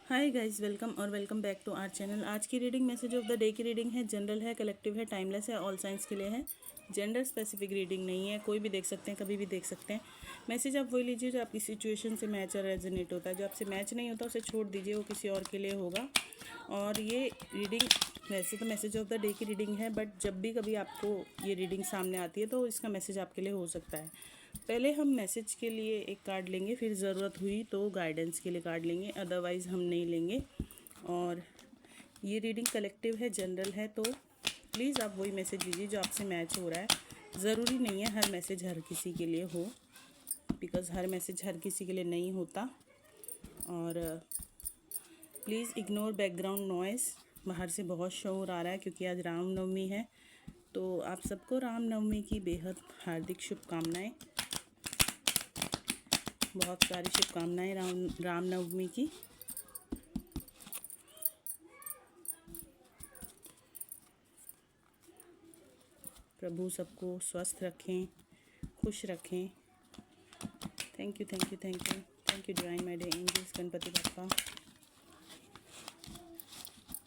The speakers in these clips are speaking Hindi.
हाय गाइस, वेलकम और welcome back to our channel. आज की reading message of the day की रीडिंग है, जनरल है, कलेक्टिव है, टाइमलेस है, ऑल साइंस के लिए है। जेंडर स्पेसिफिक रीडिंग नहीं है, कोई भी देख सकते हैं, कभी भी देख सकते हैं। मैसेज आप वही लीजिए जो आपकी सिचुएशन से मैच और रेजोनेट होता है। जो आपसे मैच नहीं होता उसे छोड़ दीजिए, वो किसी और के लिए होगा। और ये रीडिंग वैसे तो मैसेज ऑफ द डे की रीडिंग है, बट जब भी कभी आपको ये रीडिंग सामने आती है तो इसका मैसेज आपके लिए हो सकता है। पहले हम मैसेज के लिए एक कार्ड लेंगे, फिर ज़रूरत हुई तो गाइडेंस के लिए कार्ड लेंगे, अदरवाइज़ हम नहीं लेंगे। और ये रीडिंग कलेक्टिव है, जनरल है, तो प्लीज़ आप वही मैसेज दीजिए जो आपसे मैच हो रहा है। ज़रूरी नहीं है हर मैसेज हर किसी के लिए हो, बिकॉज़ हर मैसेज हर किसी के लिए नहीं होता। और प्लीज़ इग्नोर बैकग्राउंड नॉइज़। बाहर से बहुत शोर आ रहा है क्योंकि आज रामनवमी है। तो आप सबको रामनवमी की बेहद हार्दिक शुभकामनाएं, बहुत सारी शुभकामनाएं रामनवमी की। प्रभु सबको स्वस्थ रखें, खुश रखें। Thank you thank you thank you thank you divine my dear angels, Ganpati Bappa.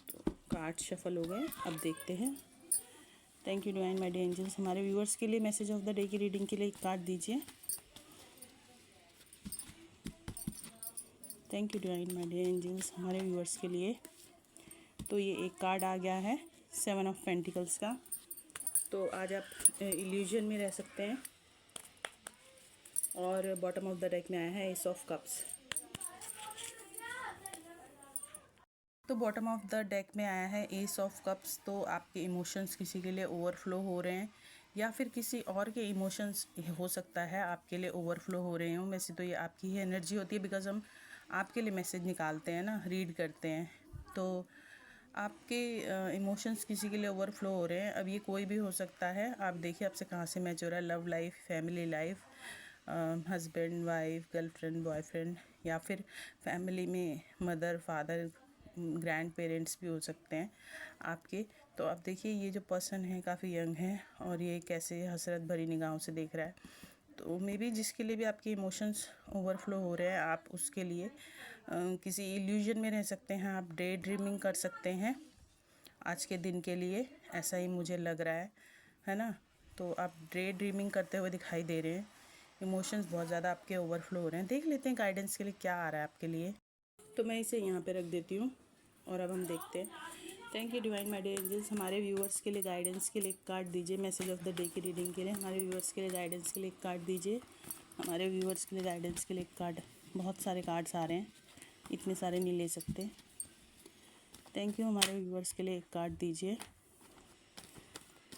तो कार्ड शफल हो गए, अब देखते हैं। Thank you divine my dear angels. हमारे व्यूअर्स के लिए मैसेज ऑफ द डे की रीडिंग के लिए एक कार्ड दीजिए। Thank you divine my dear angels, हमारे व्यूअर्स के लिए। तो ये एक कार्ड आ गया है 7 ऑफ पेंटिकल्स का। तो आज आप इल्यूजन में रह सकते हैं। और बॉटम ऑफ द डेक में आया है एस ऑफ कप्स। तो बॉटम ऑफ द डेक में आया है एस ऑफ कप्स। तो आपके इमोशंस किसी के लिए ओवरफ्लो हो रहे हैं, या फिर किसी और के इमोशंस हो सकता है आपके लिए ओवरफ्लो हो रहे हों। वैसे तो ये आपकी ही एनर्जी होती है, बिकॉज हम आपके लिए मैसेज निकालते हैं ना, रीड करते हैं। तो आपके इमोशंस किसी के लिए ओवरफ्लो हो रहे हैं। अब ये कोई भी हो सकता है। आप देखिए आपसे कहाँ से मैच हो रहा है। Love life, family life, husband wife, girlfriend boyfriend, या फिर फैमिली में मदर फादर ग्रैंड पेरेंट्स भी हो सकते हैं आपके। तो आप देखिए ये जो पर्सन है काफ़ी यंग है और ये कैसे हसरत भरी निगाहों से देख रहा है। तो मे बी जिसके लिए भी आपके इमोशंस ओवरफ्लो हो रहे हैं, आप उसके लिए किसी इल्यूजन में रह सकते हैं। आप डे ड्रीमिंग कर सकते हैं आज के दिन के लिए, ऐसा ही मुझे लग रहा है ना। तो आप डे ड्रीमिंग करते हुए दिखाई दे रहे हैं। इमोशंस बहुत ज़्यादा आपके ओवरफ्लो हो रहे हैं। देख लेते हैं गाइडेंस के लिए क्या आ रहा है आपके लिए। तो मैं इसे यहाँ पे रख देती हूँ और अब हम देखते हैं। Thank you divine my dear angels, हमारे व्यूअर्स के लिए गाइडेंस के लिए एक कार्ड दीजिए। मैसेज ऑफ द डे की रीडिंग के लिए हमारे व्यूअर्स के लिए गाइडेंस के लिए एक कार्ड दीजिए। हमारे व्यूअर्स के लिए गाइडेंस के लिए एक कार्ड। बहुत सारे कार्ड्स आ रहे हैं, इतने सारे नहीं ले सकते। थैंक यू, हमारे व्यूअर्स के लिए एक कार्ड दीजिए।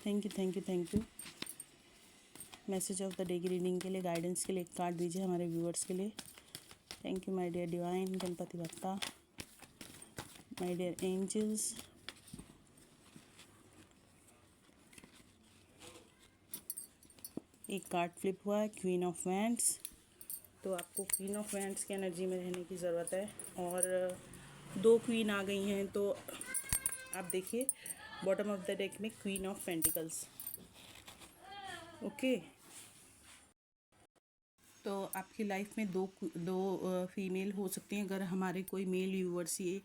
Thank you thank you thank you. Message of the day की रीडिंग के लिए गाइडेंस के लिए एक कार्ड दीजिए हमारे व्यूअर्स के लिए। Thank you my dear divine Ganpati Bappa, my dear angels. एक कार्ड फ्लिप हुआ है, क्वीन ऑफ वैंड्स। तो आपको क्वीन ऑफ वैंड्स की एनर्जी में रहने की ज़रूरत है। और दो क्वीन आ गई हैं। तो आप देखिए बॉटम ऑफ द डेक में क्वीन ऑफ पेंटिकल्स। ओके, तो आपकी लाइफ में दो फीमेल हो सकती हैं। अगर हमारे कोई मेल व्यूअर्स ये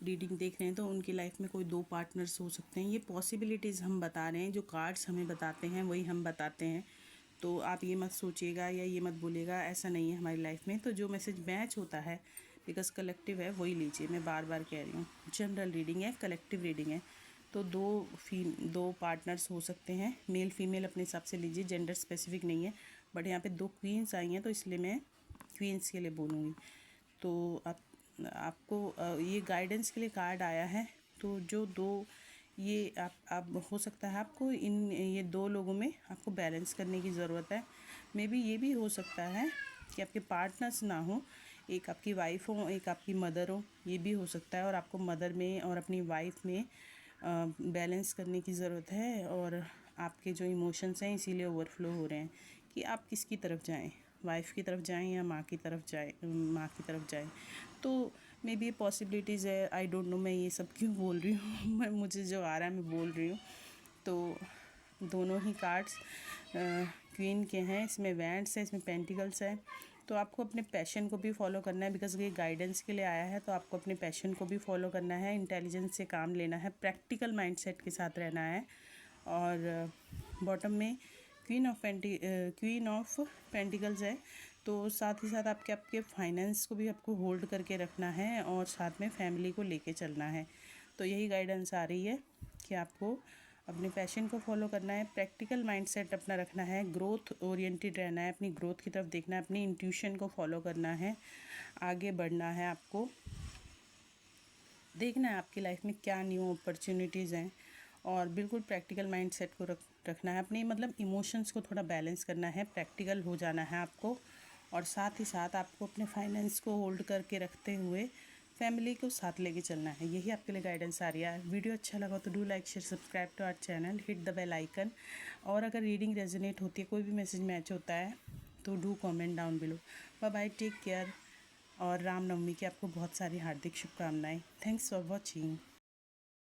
रीडिंग देख रहे हैं तो उनकी लाइफ में कोई दो पार्टनर्स हो सकते हैं। ये पॉसिबिलिटीज़ हम बता रहे हैं, जो कार्ड्स हमें बताते हैं वही हम बताते हैं। तो आप ये मत सोचिएगा या ये मत बोलिएगा ऐसा नहीं है हमारी लाइफ में। तो जो मैसेज मैच होता है, बिकॉज कलेक्टिव है, वही लीजिए। मैं बार बार कह रही हूँ, जनरल रीडिंग है, कलेक्टिव रीडिंग है। तो दो पार्टनर्स हो सकते हैं, मेल फीमेल अपने हिसाब से लीजिए, जेंडर स्पेसिफिक नहीं है। बट यहाँ पे दो क्वींस आई हैं तो इसलिए मैं क्वींस के लिए बोलूँगी। तो आपको ये गाइडेंस के लिए कार्ड आया है। तो जो दो ये आप हो सकता है आपको ये दो लोगों में आपको बैलेंस करने की ज़रूरत है। मे बी ये भी हो सकता है कि आपके पार्टनर्स ना हो, एक आपकी वाइफ हो, एक आपकी मदर हो, ये भी हो सकता है। और आपको मदर में और अपनी वाइफ में बैलेंस करने की ज़रूरत है। और आपके जो इमोशंस हैं इसीलिए ओवरफ्लो हो रहे हैं कि आप किसकी तरफ जाएं, वाइफ की तरफ जाएं या माँ की तरफ जाएं। तो मे बी पॉसिबिलिटीज़ है, आई डोंट नो। मैं ये सब क्यों बोल रही हूँ मैं मुझे जो आ रहा है मैं बोल रही हूँ। तो दोनों ही कार्ड्स क्वीन के हैं, इसमें वैंड्स है, इसमें पेंटिकल्स है। तो आपको अपने पैशन को भी फॉलो करना है, बिकॉज ये गाइडेंस के लिए आया है। तो आपको अपने पैशन को भी फॉलो करना है, इंटेलिजेंस से काम लेना है, प्रैक्टिकल माइंडसेट के साथ रहना है। और बॉटम में क्वीन ऑफ पेंटिकल्स है। तो साथ ही साथ आपके फाइनेंस को भी आपको होल्ड करके रखना है और साथ में फैमिली को लेके चलना है। तो यही गाइडेंस आ रही है कि आपको अपने पैशन को फॉलो करना है, प्रैक्टिकल माइंडसेट अपना रखना है, ग्रोथ ओरिएंटेड रहना है, अपनी ग्रोथ की तरफ देखना है, अपनी इंट्यूशन को फॉलो करना है, आगे बढ़ना है। आपको देखना है आपकी लाइफ में क्या न्यू अपॉर्चुनिटीज़ हैं और बिल्कुल प्रैक्टिकल माइंडसेट को रखना है। अपने मतलब इमोशंस को थोड़ा बैलेंस करना है, प्रैक्टिकल हो जाना है आपको। और साथ ही साथ आपको अपने फाइनेंस को होल्ड करके रखते हुए फैमिली को साथ लेके चलना है। यही आपके लिए गाइडेंस आ रही है। वीडियो अच्छा लगा तो do like share subscribe to our channel, hit the bell icon. और अगर रीडिंग रेजोनेट होती है, कोई भी मैसेज मैच होता है तो do comment down below. Bye bye, take care. और रामनवमी की आपको बहुत सारी हार्दिक शुभकामनाएं। Thanks for watching.